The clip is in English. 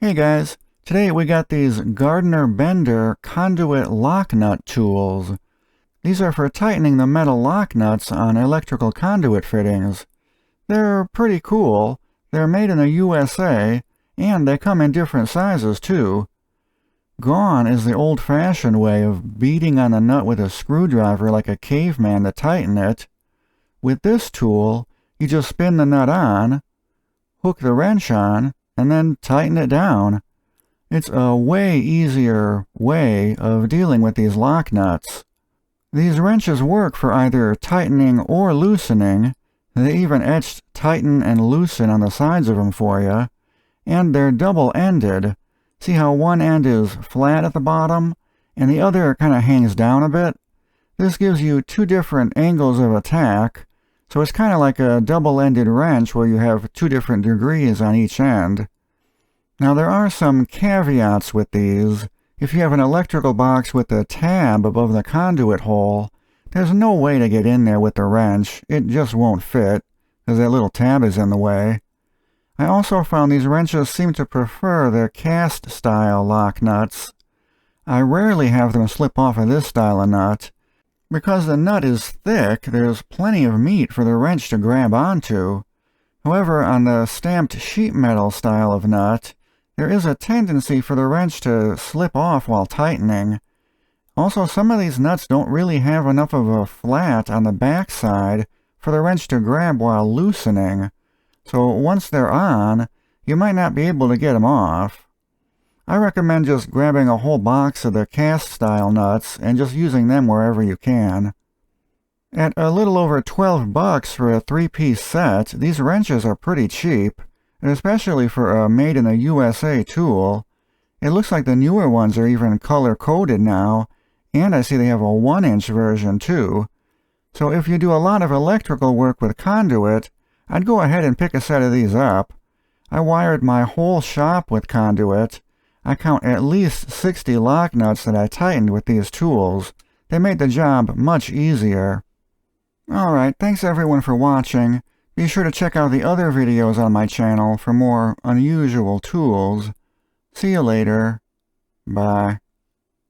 Hey guys, today we got these Gardner Bender Conduit Locknut tools. These are for tightening the metal lock nuts on electrical conduit fittings. They're pretty cool. They're made in the USA, and they come in different sizes too. Gone is the old-fashioned way of beating on the nut with a screwdriver like a caveman to tighten it. With this tool, you just spin the nut on, hook the wrench on, and then tighten it down. It's a way easier way of dealing with these lock nuts. These wrenches work for either tightening or loosening. They even etched tighten and loosen on the sides of them for you. And they're double-ended. See how one end is flat at the bottom and the other kind of hangs down a bit? This gives you two different angles of attack. So it's kind of like a double-ended wrench where you have two different degrees on each end. Now there are some caveats with these. If you have an electrical box with a tab above the conduit hole, there's no way to get in there with the wrench. It just won't fit, because that little tab is in the way. I also found these wrenches seem to prefer their cast-style lock nuts. I rarely have them slip off of this style of nut. Because the nut is thick, there's plenty of meat for the wrench to grab onto. However, on the stamped sheet metal style of nut, there is a tendency for the wrench to slip off while tightening. Also, some of these nuts don't really have enough of a flat on the back side for the wrench to grab while loosening. So once they're on, you might not be able to get them off. I recommend just grabbing a whole box of the cast-style nuts and just using them wherever you can. At a little over $12 for a 3-piece set, these wrenches are pretty cheap, and especially for a made-in-the-USA tool. It looks like the newer ones are even color-coded now, and I see they have a 1-inch version too. So if you do a lot of electrical work with conduit, I'd go ahead and pick a set of these up. I wired my whole shop with conduit. I count at least 60 lock nuts that I tightened with these tools. They made the job much easier. Alright, thanks everyone for watching. Be sure to check out the other videos on my channel for more unusual tools. See you later. Bye.